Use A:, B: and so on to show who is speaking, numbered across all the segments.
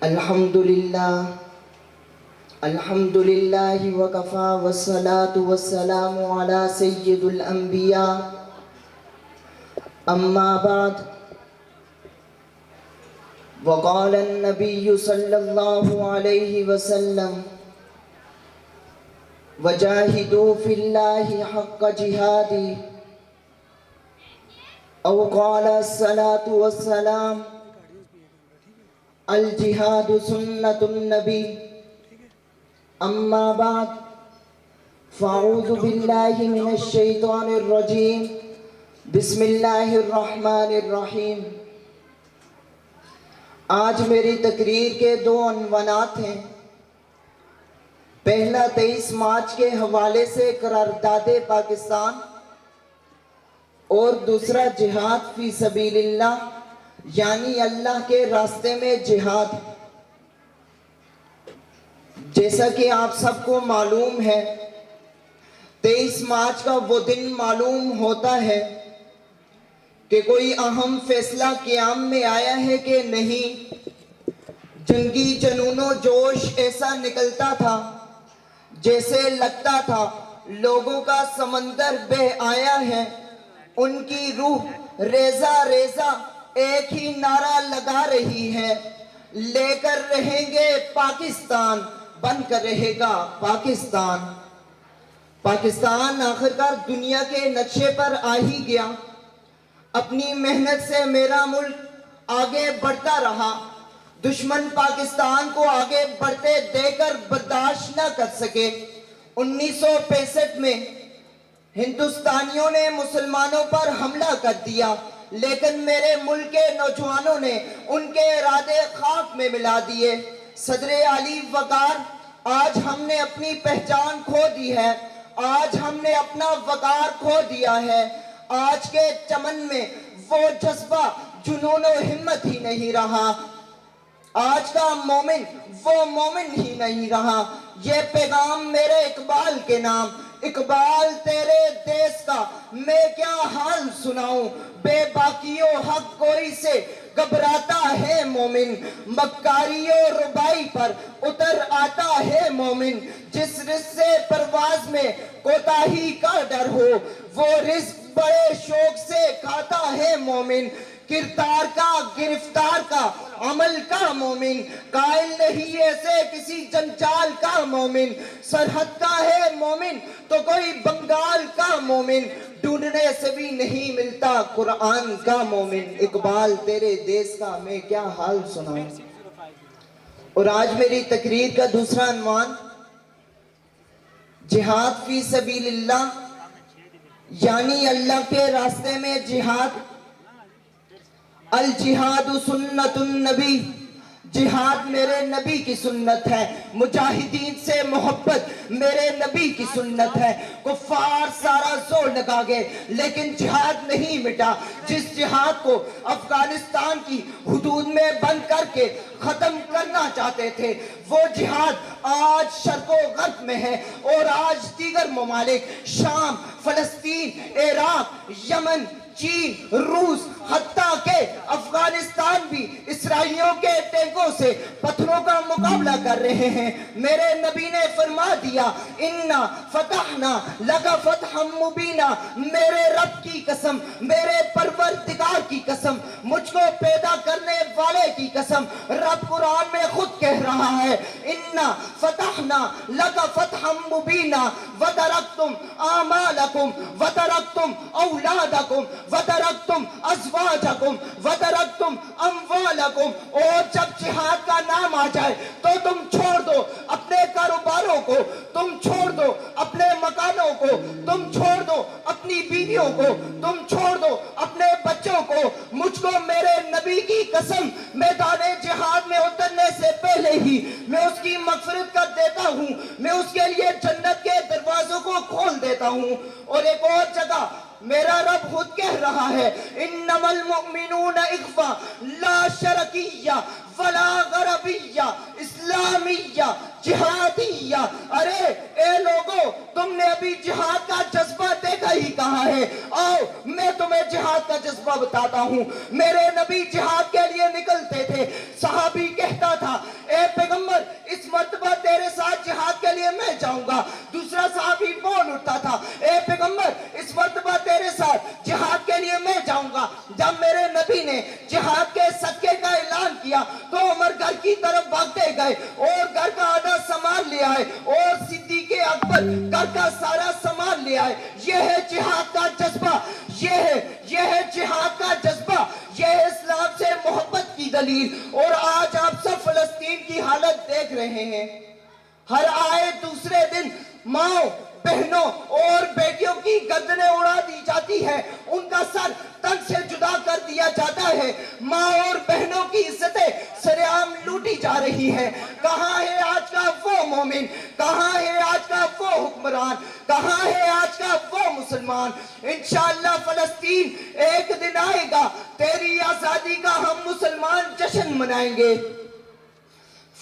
A: الحمد للہ وکفا والصلاة والسلام علی سید الانبیاء اما بعد وقال النبی صلی اللہ علیہ وسلم وجاہدوا فی اللہ حق جہادی او قال الصلاة والسلام الجہاد سنت النبی اما بعد فاعوذ باللہ من الشیطان الرجیم بسم اللہ الرحمن الرحیم۔ آج میری تقریر کے دو عنوانات ہیں۔ پہلا 23 مارچ کے حوالے سے قرارداد پاکستان اور دوسرا جہاد فی سبیل اللہ یعنی اللہ کے راستے میں جہاد۔ جیسا کہ آپ سب کو معلوم ہے 23 مارچ کا وہ دن معلوم ہوتا ہے کہ کوئی اہم فیصلہ قیام میں آیا ہے کہ نہیں۔ جنگی جنون و جوش ایسا نکلتا تھا جیسے لگتا تھا لوگوں کا سمندر بہہ آیا ہے۔ ان کی روح ریزہ ریزہ ایک ہی نعرہ لگا رہی ہے، لے کر رہیں گے پاکستان، بن کر رہے گا پاکستان۔ پاکستان آخرکار دنیا کے نقشے پر آ ہی گیا۔ اپنی محنت سے میرا ملک آگے بڑھتا رہا۔ دشمن پاکستان کو آگے بڑھتے دے کر برداشت نہ کر سکے۔ 1965 میں ہندوستانیوں نے مسلمانوں پر حملہ کر دیا، لیکن میرے ملک کے نوجوانوں نے ان کے ارادے خاک میں ملا دیے۔ صدر علی وقار، آج ہم نے اپنی پہچان کھو دی ہے، آج ہم نے اپنا وقار کھو دیا ہے۔ آج کے چمن میں وہ جذبہ، جنون و ہمت ہی نہیں رہا۔ آج کا مومن وہ مومن ہی نہیں رہا۔ یہ پیغام میرے اقبال کے نام، اقبال تیرے دیس کا میں کیا حال سناؤں۔ بے باکی و حق گوئی سے گھبراتا ہے مومن، مکاری و ربائی پر اتر آتا ہے مومن۔ جس رزق سے پرواز میں کوتاہی کا ڈر ہو، وہ رزق بڑے شوق سے کھاتا ہے مومن۔ کردار کا گرفتار کا عمل کا مومن، قائل نہیں ایسے کسی جنجال کا مومن۔ سرحد کا ہے مومن تو کوئی بنگال کا مومن، ڈھونڈنے سے بھی نہیں ملتا قرآن کا مومن۔ اقبال تیرے دیس کا میں کیا حال سناؤں۔ اور آج میری تقریر کا دوسرا عنوان جہاد فی سبیل اللہ یعنی اللہ کے راستے میں جہاد۔ الجہاد سنت النبی، جہاد میرے نبی کی سنت ہے۔ مجاہدین سے محبت میرے نبی کی سنت ہے۔ کفار سارا زور لگا گئے لیکن جہاد نہیں مٹا۔ جس جہاد کو افغانستان کی حدود میں بند کر کے ختم کرنا چاہتے تھے، وہ جہاد آج شرق و غرب میں ہے، اور آج دیگر ممالک شام، فلسطین، عراق، یمن، چین، روس، حتیٰ کہ افغانستان بھی اسرائیلیوں کے ٹینکوں سے پتھروں کا مقابلہ کر رہے ہیں۔ میرے نبی نے فرما دیا اِنَّا فَتَحْنَا لَكَ فَتْحًا مُبِينًا۔ میرے رب کی قسم، میرے پروردگار کی قسم، مجھ کو پیدا کرنے والے کی قسم، رب قرآن میں خود کہہ رہا ہے اِنَّا فَتَحْنَا لَكَ فَتْحًا مُبِينًا وَتَرَكْتُمْ أَعْمَالَكُمْ وَتَرَكْتُمْ أَوْلَادَكُمْ وَتَرَكْتُمْ أَزْوَاجَكُمْ وَتَرَكْتُمْ أَمْوَالَكُمْ۔ اور جب جہاد کا نام آ جائے تو تم چھوڑ دو اپنے کاروباروں کو، تم چھوڑ دو اپنے مکانوں کو، تم چھوڑ دو اپنی بیویوں کو، تم چھوڑ دو اپنے بچوں کو۔ مجھ کو میرے نبی کی قسم میدان جہاد میں اترنے سے پہلے ہی میں اس کی مغفرت کر دیتا ہوں، میں اس کے لیے جنت کے دروازوں کو کھول دیتا ہوں۔ اور ایک اور جگہ میرا رب خود کہہ رہا ہے انما المؤمنون اخوہ لا شرکیہ ولا غربیہ اسلامیہ جہادیہ۔ ارے اے لوگو، تم نے ابھی جہاد کا جذبہ دیکھا ہی کہاں ہے؟ آؤ میں تمہیں جہاد کا جذبہ بتاتا ہوں۔ میرے نبی جہاد کے لیے نکلتے تھے، صحابی کہتا تھا اے پیغمبر اس مرتبہ تیرے ساتھ جہاد کے لیے میں جاؤں گا۔ دوسرا صحابی بول اٹھتا تھا اے پیغمبر اس مرتبہ تیرے ساتھ جہاد کے لیے میں جاؤں گا۔ جب میرے نبی نے جہاد کے صدقے کا اعلان کیا تو عمر گھر کی طرف بھاگتے گئے اور گھر کا آدھا سامان لے آئے اور صدیق اکبر گھر کا سارا سامان لے آئے۔ یہ ہے جہاد کا جذبہ، یہ ہے جہاد کا جذبہ، یہ ہے اسلام سے محبت کی دلیل۔ اور آج آپ سب فلسطین کی حالت دیکھ رہے ہیں، ہر آئے دوسرے دن ماں بہنوں اور بیٹیوں کی گردنیں اڑا دی جاتی ہے، ان کا سر تن سے جدا کر دیا جاتا ہے، ماں اور بہنوں کی عزتیں سرعام لوٹی جا رہی ہیں۔ کہاں ہے آج کا وہ مومن؟ کہاں ہے آج کا وہ حکمران؟ کہاں ہے آج کا وہ مسلمان؟ انشاءاللہ فلسطین ایک دن آئے گا، تیری آزادی کا ہم مسلمان جشن منائیں گے۔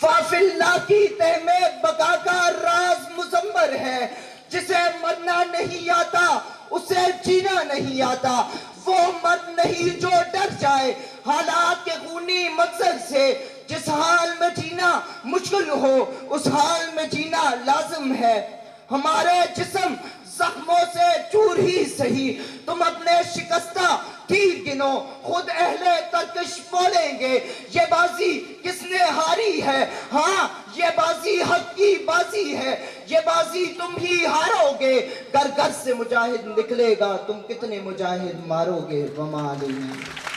A: فافی اللہ کی تہ میں بقا کا راز مزمر ہے، جسے مرنا نہیں آتا اسے جینا نہیں آتا۔ وہ مرد نہیں جو ڈر جائے حالات کے خونی مقصد سے، جس حال میں جینا مشکل ہو اس حال میں جینا لازم ہے۔ ہمارے جسم زخموں سے چور ہی سہی، تم اپنے شکستہ تیر گنو، خود اہل ترکش بولیں گے یہ بازی کس نے ہاری ہے؟ ہاں یہ بازی حق کی بازی ہے، یہ بازی تم ہی ہارو گے۔ گھر گھر سے مجاہد نکلے گا، تم کتنے مجاہد مارو گے؟ وما علینا۔